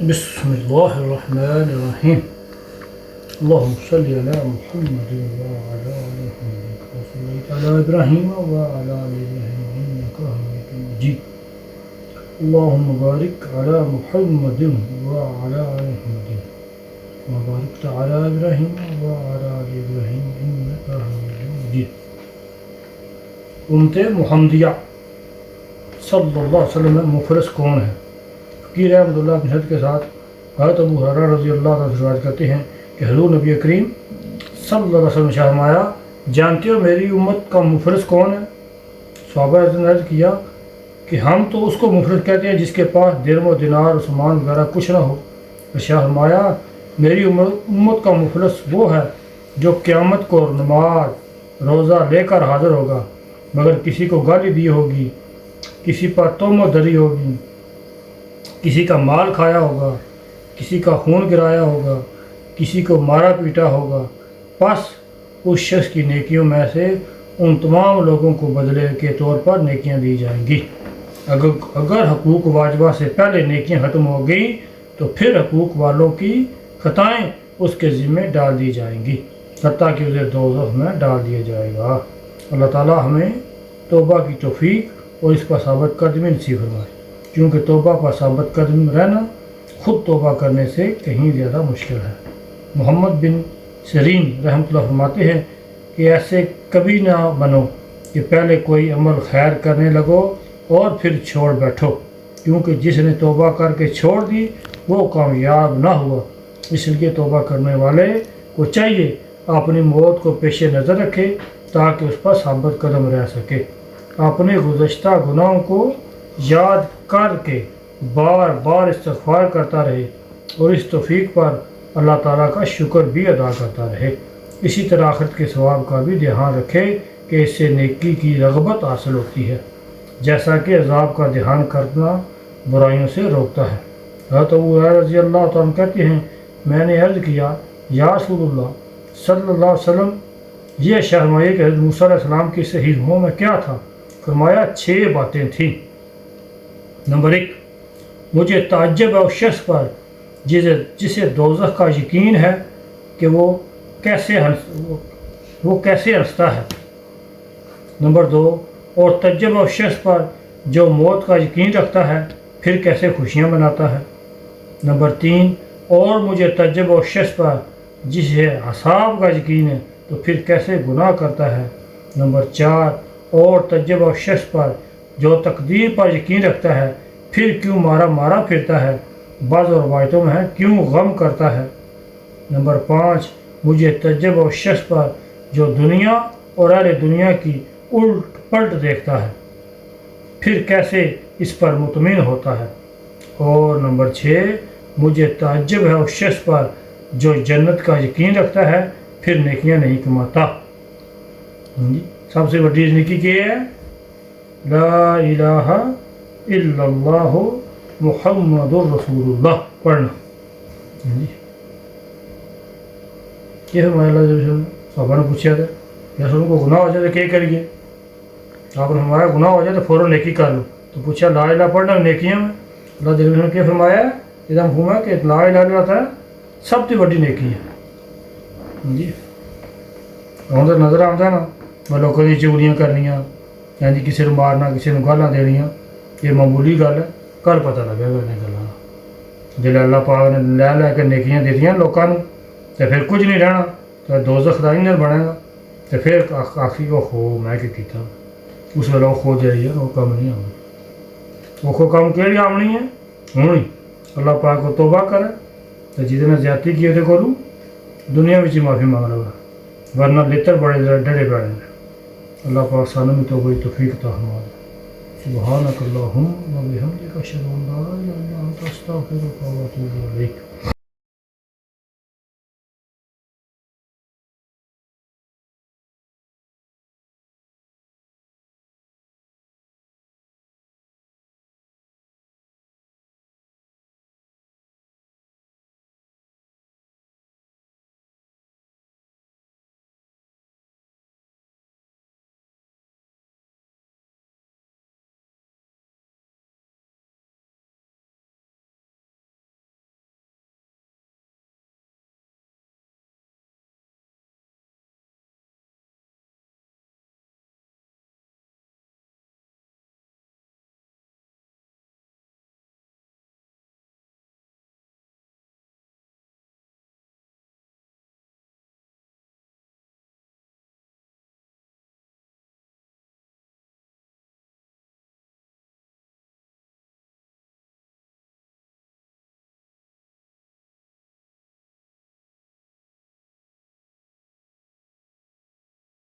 بسم الله الرحمن الرحيم. اللهم صل على محمد وعلى آل محمد كما صليت على إبراهيم وعلى آل إبراهيم إنك حميد مجيد. اللهم بارك على محمد وعلى آل محمد كما باركت على إبراهيم وعلى آل إبراهيم إنك حميد مجيد. امت محمدیہ صلی اللہ علیہ وسلم میں مفلس کون ہے؟ فقیر احمد اللہ بن حد کے ساتھ حضرت ابو ہریرہ رضی اللہ عنہ روایت کرتے ہیں کہ حضور نبی کریم صلی اللہ علیہ وسلم نے فرمایا، جانتے ہو میری امت کا مفلس کون ہے؟ صحابہ نے عرض کیا کہ ہم تو اس کو مفلس کہتے ہیں جس کے پاس درم و دینار و سامان وغیرہ کچھ نہ ہو۔ ارشاد فرمایا، میری امت کا مفلس وہ ہے جو قیامت کو نماز روزہ لے کر حاضر ہوگا، مگر کسی کو گالی دی ہوگی، کسی پر تہمت دری ہوگی، کسی کا مال کھایا ہوگا، کسی کا خون گرایا ہوگا، کسی کو مارا پیٹا ہوگا، پس اس شخص کی نیکیوں میں سے ان تمام لوگوں کو بدلے کے طور پر نیکیاں دی جائیں گی۔ اگر حقوق واجبہ سے پہلے نیکیاں ختم ہو گئیں تو پھر حقوق والوں کی خطائیں اس کے ذمے ڈال دی جائیں گی، حتیٰ کہ اسے دوزخ میں ڈال دیا جائے گا۔ اللہ تعالیٰ ہمیں توبہ کی توفیق اور اس پر ثابت قدمی نصیب فرمائے، کیونکہ توبہ پر ثابت قدم رہنا خود توبہ کرنے سے کہیں زیادہ مشکل ہے۔ محمد بن سیرین رحمۃ اللہ فرماتے ہیں کہ ایسے کبھی نہ بنو کہ پہلے کوئی عمل خیر کرنے لگو اور پھر چھوڑ بیٹھو، کیونکہ جس نے توبہ کر کے چھوڑ دی وہ کامیاب نہ ہوا۔ اس لیے توبہ کرنے والے کو چاہیے اپنی موت کو پیش نظر رکھے تاکہ اس پر ثابت قدم رہ سکے، اپنے گزشتہ گناہوں کو یاد کر کے بار بار استغفار کرتا رہے اور اس توفیق پر اللہ تعالیٰ کا شکر بھی ادا کرتا رہے۔ اسی طرح آخرت کے ثواب کا بھی دھیان رکھے کہ اس سے نیکی کی رغبت حاصل ہوتی ہے، جیسا کہ عذاب کا دھیان کرنا برائیوں سے روکتا ہے۔ حضرت ابو ہریرہ رضی اللہ عنہ کہتے ہیں، میں نے عرض کیا، یا رسول اللہ صلی اللہ علیہ وسلم، یہ فرمائیے کہ حضرت موسیٰ علیہ السلام کی صحیفوں میں کیا تھا؟ فرمایا 6 باتیں تھیں۔ نمبر 1، مجھے تعجب ہے اس شخص پر جسے دوزخ کا یقین ہے کہ وہ کیسے ہنستا ہے۔ نمبر 2، اور تعجب ہے اس شخص پر جو موت کا یقین رکھتا ہے پھر کیسے خوشیاں مناتا ہے۔ نمبر 3، اور مجھے تعجب ہے اس شخص پر جسے حساب کا یقین ہے تو پھر کیسے گناہ کرتا ہے۔ نمبر 4، اور تعجب ہے اس شخص پر جو تقدیر پر یقین رکھتا ہے پھر کیوں مارا پھرتا ہے، بعض روایتوں میں ہے کیوں غم کرتا ہے۔ نمبر 5، مجھے تعجب ہے اس شخص پر جو دنیا اور اہل دنیا کی الٹ پلٹ دیکھتا ہے پھر کیسے اس پر مطمئن ہوتا ہے۔ اور نمبر 6، مجھے تعجب ہے اس شخص پر جو جنت کا یقین رکھتا ہے پھر نیکیاں نہیں کماتا۔ سب سے بڑی نیکی کیا ہے؟ لا الہ الا اللہ محمد رسول اللہ پڑھنا۔ یہ ہمارے اللہ صحابہ نے پوچھا تھا کہ ان کو گناہ ہو جائے تو کیا کریے؟ آپ نے ہمارا گناہ ہو جائے تو فوراً نیکی کر لو، تو پوچھا لا الہ پڑھنا نیکیاں میں؟ اللہ جل نے کیا فرمایا؟ ادھر گھوما کہ لا الہ الا اللہ ہے سب سے بڑی نیکی ہے۔ جی ہوں تو نظر آتا نا میں لوگوں کی چوریاں کرنیاں، جی کسی کو مارنا، کسی کو گالاں دینیاں، یہ معمولی گل ہے، کل پتہ لگے گا انہیں گلوں جب اللہ پاک نے لے کے نیکیاں دیتی لوگوں کو تو پھر کچھ نہیں رہنا، تو دوزخ دا نہیں بنے گا، تو پھر آخری وہ خو میں کیا اس ویلے وہ کھو جائیے وہ کم نہیں آنا، وہ کام کہڑی آنی ہے ہونی اللہ پاک کو توبہ کرے تو جہاں نے زیادتی کی وہ کروں دنیا میں ہی معافی مانگ رہا ورنہ لڑ بڑے ڈرے پڑے ہیں۔ اللہ پاک سانو بھی توبہ توفیق عطا فرمائے۔ سبحانک اللہم و بحمدک اشہد ان لا الہ الا انت استغفرک و اتوب الیک۔